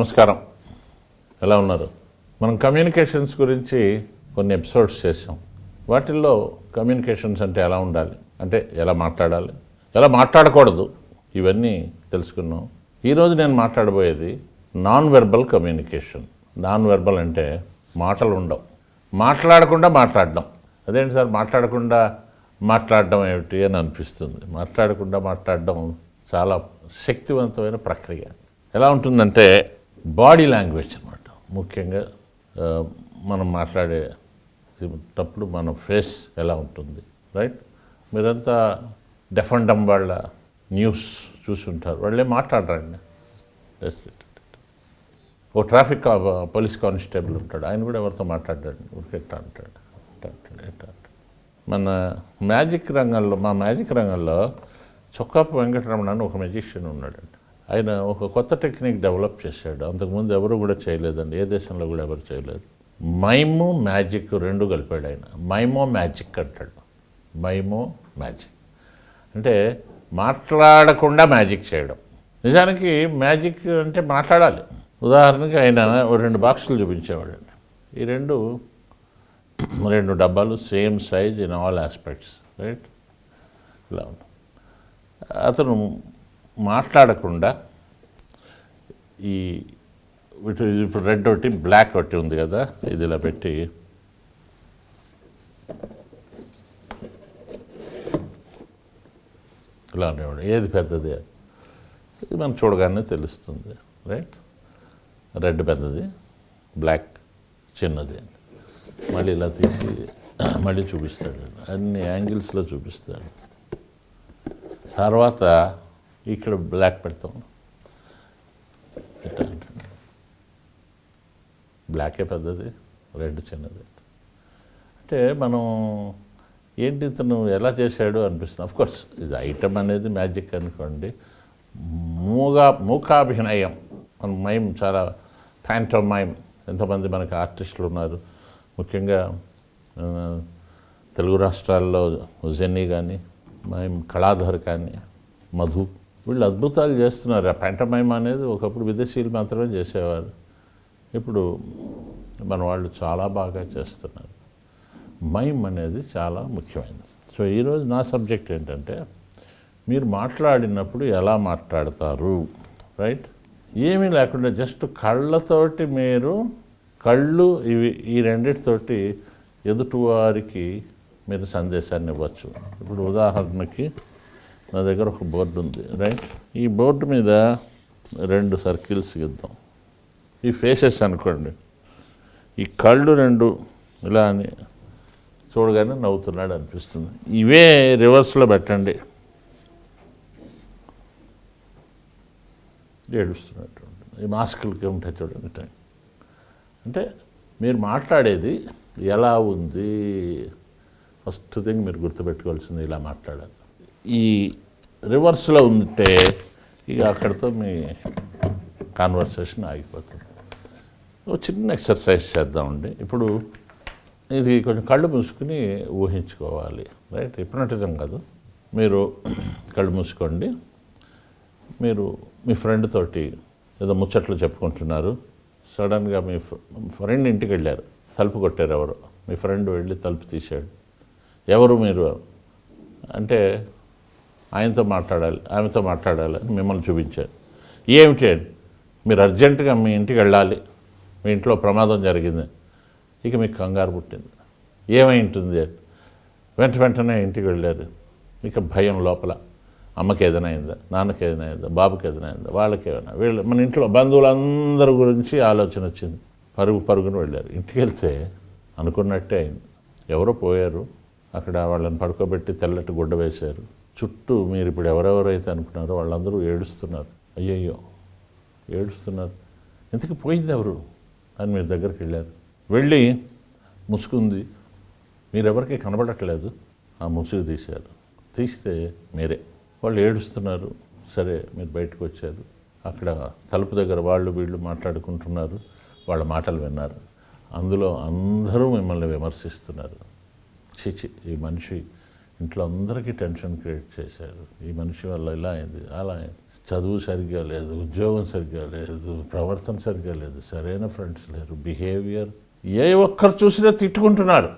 నమస్కారం. ఎలా ఉన్నారు? మనం కమ్యూనికేషన్స్ గురించి కొన్ని ఎపిసోడ్స్ చేసాం. వాటిల్లో కమ్యూనికేషన్స్ అంటే ఎలా ఉండాలి, అంటే ఎలా మాట్లాడాలి, ఎలా మాట్లాడకూడదు, ఇవన్నీ తెలుసుకున్నాం. ఈరోజు నేను మాట్లాడబోయేది non verbal communication. Non verbal అంటే మాటలు ఉండవు, మాట్లాడకుండా మాట్లాడడం. అదేంటి సార్ మాట్లాడకుండా మాట్లాడడం ఏమిటి అని అనిపిస్తుంది. మాట్లాడకుండా మాట్లాడడం చాలా శక్తివంతమైన ప్రక్రియ. ఎలా ఉంటుందంటే బాడీ లాంగ్వేజ్ అన్నమాట. ముఖ్యంగా మనం మాట్లాడేటప్పుడు మన ఫేస్ ఎలా ఉంటుంది, రైట్? మీరంతా డెఫ్ అండ్ డమ్ వాళ్ళ న్యూస్ చూసుంటారు. వాళ్ళే మాట్లాడరండి. ఓ ట్రాఫిక్ పోలీస్ కానిస్టేబుల్ ఉంటాడు, ఆయన కూడా ఎవరితో మాట్లాడాడు, ఎట్లా అంటాడు. మన మ్యాజిక్ రంగంలో, మా మ్యాజిక్ రంగంలో చొక్కాపు వెంకటరమణ అని ఒక మెజిషియన్ ఉన్నాడండి. ఆయన ఒక కొత్త టెక్నిక్ డెవలప్ చేశాడు. అంతకుముందు ఎవరు కూడా చేయలేదండి, ఏ దేశంలో కూడా ఎవరు చేయలేదు. మైము మ్యాజిక్ రెండు కలిపాడు ఆయన. మైమో మ్యాజిక్ అంటాడు. మైమో మ్యాజిక్ అంటే మాట్లాడకుండా మ్యాజిక్ చేయడం. నిజానికి మ్యాజిక్ అంటే మాట్లాడాలి. ఉదాహరణకి ఆయన రెండు బాక్సులు చూపించేవాడండి. ఈ రెండు డబ్బాలు same size in all aspects, right? ఇలా ఉంది. అతను మాట్లాడకుండా ఇప్పుడు రెడ్ ఒకటి బ్లాక్ ఒకటి ఉంది కదా, ఇది ఇలా పెట్టి ఇలా ఉండేవాడు. ఏది పెద్దది ఇది మనం చూడగానే తెలుస్తుంది, రైట్? రెడ్ పెద్దది, బ్లాక్ చిన్నది. మళ్ళీ ఇలా తీసి మళ్ళీ చూపిస్తాడు, అన్ని యాంగిల్స్లో చూపిస్తాడు. తర్వాత ఇక్కడ బ్లాక్ పెడతాం, ఎట్లా అంటాడు, బ్లాకే పెద్దది, రెడ్ చిన్నది. అంటే మనం ఏంటి ఇతను ఎలా చేశాడు అనిపిస్తుంది. అఫ్కోర్స్ ఇది ఐటమ్ అనేది మ్యాజిక్ అనుకోండి. మూకాభినయం, మన మైమ్ చాలా ప్యాంటోమైమ్. ఎంతమంది మనకి ఆర్టిస్టులు ఉన్నారు, ముఖ్యంగా తెలుగు రాష్ట్రాల్లో జెన్నీ కానీ, మైమ్ కళాధర్ కానీ, మధు, వీళ్ళు అద్భుతాలు చేస్తున్నారు. ఆ ప్యాంటమైమ్ అనేది ఒకప్పుడు విదేశీయులు మాత్రమే చేసేవారు, ఇప్పుడు మన వాళ్ళు చాలా బాగా చేస్తున్నారు. మైమ్ అనేది చాలా ముఖ్యమైనది. సో ఈరోజు నా సబ్జెక్ట్ ఏంటంటే మీరు మాట్లాడినప్పుడు ఎలా మాట్లాడతారు, రైట్? ఏమీ లేకుండా జస్ట్ కళ్ళతోటి మీరు ఈ రెండిటితోటి ఎదుటివారికి మీరు సందేశాన్ని ఇవ్వచ్చు. ఇప్పుడు ఉదాహరణకి నా దగ్గర ఒక బోర్డు ఉంది, రైట్? ఈ బోర్డు మీద 2 సర్కిల్స్ గీద్దాం. ఈ ఫేసెస్ అనుకోండి, ఈ కళ్ళు 2 ఇలా అని చూడగానే నవ్వుతున్నాడు అనిపిస్తుంది. ఇవే రివర్స్లో పెట్టండి, ఏడుస్తున్నట్టు ఉంటుంది. ఈ మాస్కులకి ఉంటాయి చూడండి. అంటే మీరు మాట్లాడేది ఎలా ఉంది, ఫస్ట్ థింగ్ మీరు గుర్తుపెట్టుకోవాల్సింది ఇలా మాట్లాడాలి. ఈ రివర్స్లో ఉంటే ఇక అక్కడితో మీ కాన్వర్సేషన్ ఆగిపోతుంది. ఒక చిన్న ఎక్సర్సైజ్ చేద్దామండి. ఇప్పుడు ఇది కొంచెం కళ్ళు మూసుకుని ఊహించుకోవాలి, రైట్? హిప్నటిజం కాదు. మీరు కళ్ళు మూసుకోండి. మీరు మీ ఫ్రెండ్ తోటి ఏదో ముచ్చట్లు చెప్పుకుంటున్నారు. సడన్గా మీ ఫ్రెండ్ ఇంటికి వెళ్ళారు, తలుపు కొట్టారు ఎవరు. మీ ఫ్రెండ్ వెళ్ళి తలుపు తీశాడు. ఎవరు మీరు అంటే ఆయనతో మాట్లాడాలి, ఆమెతో మాట్లాడాలి అని మిమ్మల్ని చూపించారు. ఏమిటి అని, మీరు అర్జెంటుగా మీ ఇంటికి వెళ్ళాలి, మీ ఇంట్లో ప్రమాదం జరిగింది. ఇక మీకు కంగారు పుట్టింది, ఏమై ఉంటుంది అని. వెంటనే ఇంటికి వెళ్ళారు. ఇక భయం లోపల, అమ్మకి ఏదైనా అయిందా, నాన్నకి ఏదైనా అయిందా, బాబుకి ఏదైనా అయిందా, వాళ్ళకి ఏమైనా, మన ఇంట్లో బంధువులందరి గురించి ఆలోచన వచ్చింది. పరుగున వెళ్ళారు. ఇంటికి వెళ్తే అనుకున్నట్టే అయింది. ఎవరో పోయారు, అక్కడ వాళ్ళని పడుకోబెట్టి తెల్లటి గుడ్డ వేశారు. చుట్టూ మీరు ఇప్పుడు ఎవరెవరైతే అనుకున్నారో వాళ్ళందరూ ఏడుస్తున్నారు. అయ్యయ్యో ఏడుస్తున్నారు, ఇంతకీ పోయింది ఎవరు అని మీరు దగ్గరికి వెళ్ళారు. వెళ్ళి ముసుగుంది, మీరెవరికి కనబడట్లేదు, ఆ ముసుగు తీశారు. తీస్తే మీరే. వాళ్ళు ఏడుస్తున్నారు. సరే మీరు బయటకు వచ్చారు. అక్కడ తలుపు దగ్గర వీళ్ళు మాట్లాడుకుంటున్నారు. వాళ్ళ మాటలు విన్నారు. అందులో అందరూ మిమ్మల్ని విమర్శిస్తున్నారు. చిచి, ఈ మనిషి ఇంట్లో అందరికీ టెన్షన్ క్రియేట్ చేశారు. ఈ మనిషి వల్ల ఇలా అయింది, అలా అయింది, చదువు సరిగ్గా లేదు, ఉద్యోగం సరిగ్గా లేదు, ప్రవర్తన సరిగ్గా లేదు, సరైన ఫ్రెండ్స్ లేరు, బిహేవియర్, ఏ ఒక్కరు చూసినా తిట్టుకుంటున్నారు.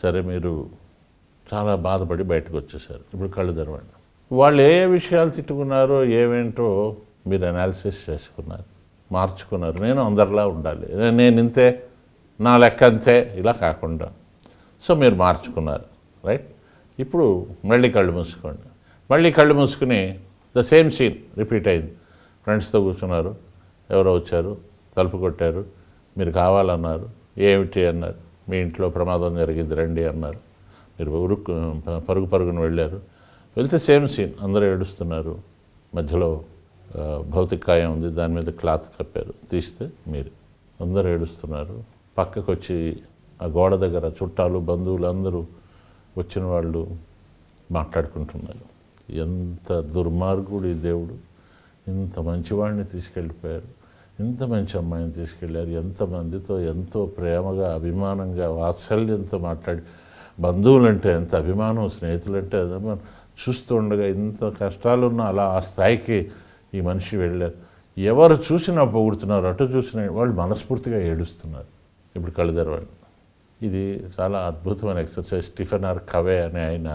సరే, మీరు చాలా బాధపడి బయటకు వచ్చేసారు. ఇప్పుడు కళ్ళు తెరవండి. వాళ్ళు ఏ విషయాలు తిట్టుకున్నారో ఏమేంటో మీరు అనాలిసిస్ చేసుకున్నారు, మార్చుకున్నారు. నేను అందరిలా ఉండాలి, నేను ఇంతే, నా లెక్క అంతే, ఇలా కాకుండా. సో మీరు మార్చుకున్నారు, రైట్? ఇప్పుడు మళ్ళీ కళ్ళు మూసుకోండి. మళ్ళీ కళ్ళు మూసుకుని ద సేమ్ సీన్ రిపీట్ అయింది. ఫ్రెండ్స్తో కూర్చున్నారు, ఎవరో వచ్చారు, తలుపు కొట్టారు, మీరు కావాలన్నారు, ఏమిటి అన్నారు, మీ ఇంట్లో ప్రమాదం జరిగింది రండి అన్నారు, మీరు పరుగున వెళ్ళారు. వెళ్తే సేమ్ సీన్, అందరూ ఏడుస్తున్నారు, మధ్యలో భౌతిక కాయం ఉంది, దాని మీద క్లాత్ కప్పారు, తీస్తే మీరు అందరూ ఏడుస్తున్నారు. పక్కకు వచ్చి ఆ గోడ దగ్గర చుట్టాలు బంధువులు అందరూ వచ్చిన వాళ్ళు మాట్లాడుకుంటున్నారు. ఎంత దుర్మార్గుడు ఈ దేవుడు, ఇంత మంచివాడిని తీసుకెళ్ళిపోయారు, ఇంత మంచి అమ్మాయిని తీసుకెళ్ళారు, ఎంతమందితో ఎంతో ప్రేమగా అభిమానంగా వాత్సల్యంతో మాట్లాడి, బంధువులంటే ఎంత అభిమానం, స్నేహితులంటే అభిమానం, చూస్తూ ఉండగా ఇంత కష్టాలున్నా అలా ఆ స్థాయికి ఈ మనిషి వెళ్ళారు. ఎవరు చూసినా పొగుడుతున్నారు, అటు చూసిన వాళ్ళు మనస్ఫూర్తిగా ఏడుస్తున్నారు. ఇప్పుడు కళ్ళు తెరవండి. ఇది చాలా అద్భుతమైన ఎక్సర్సైజ్. స్టీఫెన్ ఆర్ కవే అనే ఆయన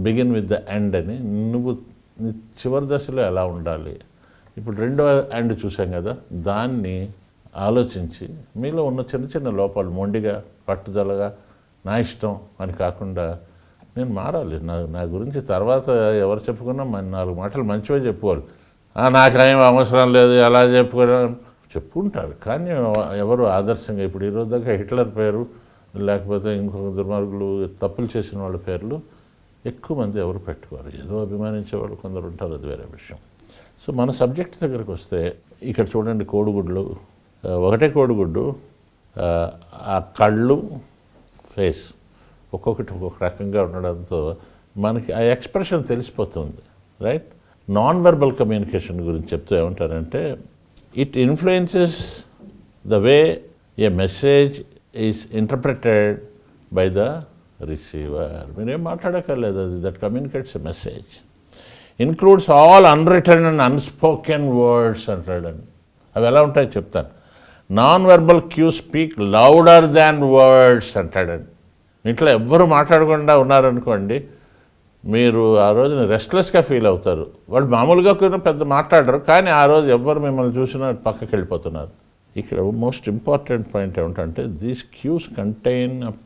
బిగిన్ విత్ ద ఎండ్ అని, నువ్వు చివరి దశలో ఎలా ఉండాలి, ఇప్పుడు రెండో ఎండ్ చూసాం కదా, దాన్ని ఆలోచించి మీలో ఉన్న చిన్న చిన్న లోపాలు మొండిగా పట్టుదలగా నా ఇష్టం అని కాకుండా నేను మారాలి, నా గురించి తర్వాత ఎవరు చెప్పుకున్నా 4 మాటలు మంచివే చెప్పుకోవాలి. నాకేం అవసరం లేదు అలా చెప్పుకుంటారు, కానీ ఎవరు ఆదర్శంగా ఇప్పుడు ఈరోజు దాకా హిట్లర్ పేరు లేకపోతే ఇంకొక దుర్మార్గులు తప్పులు చేసిన వాళ్ళ పేర్లు ఎక్కువ మంది ఎవరు పెట్టుకోరు. ఏదో అభిమానించే వాళ్ళు కొందరు ఉంటారు, అది వేరే విషయం. సో మన సబ్జెక్ట్ దగ్గరికి వస్తే ఇక్కడ చూడండి, కోడిగుడ్లు, ఒకటే కోడిగుడ్డు, ఆ కళ్ళు ఫేస్ ఒక్కొక్కటి ఒక్కొక్క రకంగా ఉండడంతో మనకి ఆ ఎక్స్ప్రెషన్ తెలిసిపోతుంది, రైట్? నాన్ వెర్బల్ కమ్యూనికేషన్ గురించి చెప్తూ ఏమంటారంటే, it influences the way a message is interpreted by the receiver. మీరేం మాట్లాడక్కర్లేదు, అది that communicates a message, includes all unwritten and unspoken words అంటాడండి. అవి ఎలా ఉంటాయో చెప్తాను. Non verbal cue speak louder than words అంటాడండి. ఇంట్లో ఎవ్వరు మాట్లాడకుండా ఉన్నారనుకోండి, మీరు ఆ రోజున రెస్ట్లెస్గా ఫీల్ అవుతారు. వాళ్ళు మామూలుగా కూడా పెద్ద మాట్లాడరు, కానీ ఆ రోజు ఎవ్వరు మిమ్మల్ని చూసినా పక్కకి వెళ్ళిపోతున్నారు. ఇక్కడ మోస్ట్ ఇంపార్టెంట్ పాయింట్ ఏమిటంటే, these cues contain up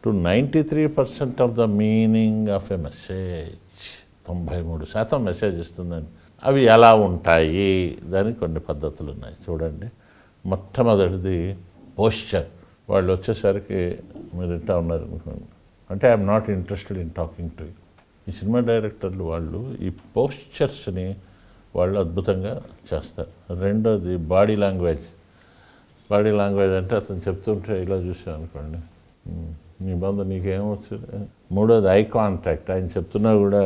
to 93% of the meaning of a message. 93% message ఇస్తుందండి. అవి ఎలా ఉంటాయి, దానికి కొన్ని పద్ధతులు ఉన్నాయి చూడండి. మొట్టమొదటిది పోస్చర్. వాళ్ళు వచ్చేసరికి మీరు ఇంటా ఉన్నారు అనుకోండి, అంటే I'm not interested in talking to you. ఈ సినిమా డైరెక్టర్లు వాళ్ళు ఈ పోస్చర్స్ని వాళ్ళు అద్భుతంగా చేస్తారు. రెండోది బాడీ లాంగ్వేజ్. బాడీ లాంగ్వేజ్ అంటే అతను చెప్తుంటే ఇలా చూసాం అనుకోండి, నీ బంధు నీకేమొచ్చింది. మూడోది ఐ కాంటాక్ట్. ఆయన చెప్తున్నా కూడా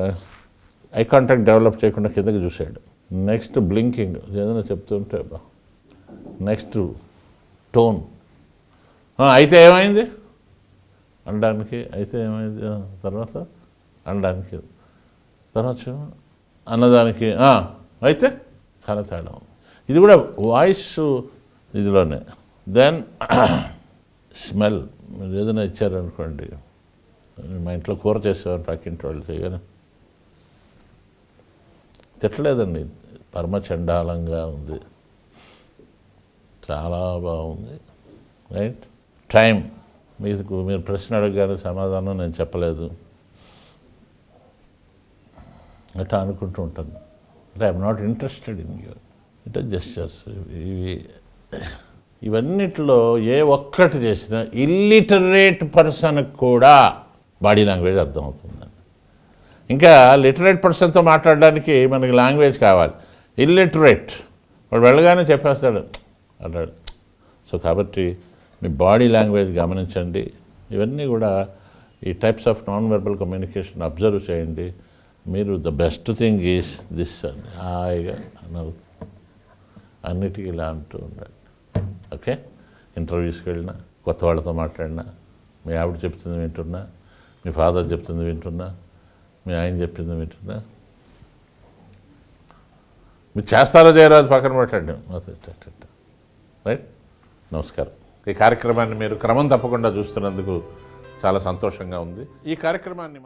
ఐ కాంటాక్ట్ డెవలప్ చేయకుండా కిందకి చూశాడు. నెక్స్ట్ బ్లింకింగ్, ఏదైనా చెప్తుంటే నెక్స్ట్ టోన్, అయితే ఏమైంది అనడానికి, అయితే ఏమైంది తర్వాత అనడానికి, తర్వాత అన్నదానికి అయితే చాలా తేడా. ఇది కూడా వాయిస్ ఇదిలోనే. Then smell. మీరు ఏదైనా ఇచ్చారనుకోండి, మా ఇంట్లో కూర చేసేవారు పక్కింటి వాళ్ళు చేయగానే, తిట్టలేదండి, పరమచండాలంగా ఉంది, చాలా బాగుంది, రైట్? టైం. మీరు ప్రశ్న అడగగానే సమాధానం నేను చెప్పలేదు అట్లా అనుకుంటూ ఉంటాను. అంటే I'm not interested in you. It gestures. ఇవన్నిటిలో ఏ ఒక్కటి చేసినా ఇల్లిటరేట్ పర్సన్కి కూడా బాడీ లాంగ్వేజ్ అర్థమవుతుందండి. ఇంకా లిటరేట్ పర్సన్తో మాట్లాడడానికి మనకి లాంగ్వేజ్ కావాలి. ఇల్లిటరేట్ వాడు వెళ్ళగానే చెప్పేస్తాడు అన్నాడు. సో కాబట్టి మీ బాడీ లాంగ్వేజ్ గమనించండి. ఇవన్నీ కూడా ఈ types of non verbal communication observe చేయండి. మీరు the best thing is this అని హాయిగా నవ్వుతుంది, అన్నిటికీ ఇలా అంటూ ఉండండి. ఓకే, ఇంటర్వ్యూస్కి వెళ్ళినా, కొత్త వాళ్ళతో మాట్లాడినా, మీ ఆవిడ చెప్తుంది వింటున్నా, మీ ఫాదర్ చెప్తుంది వింటున్నా, మీ ఆయన చెప్పింది వింటున్నా. మీరు చేస్తారో చేయరో అది పక్కన పెట్టండి. రైట్, నమస్కారం. ఈ కార్యక్రమాన్ని మీరు క్రమం తప్పకుండా చూస్తున్నందుకు చాలా సంతోషంగా ఉంది. ఈ కార్యక్రమాన్ని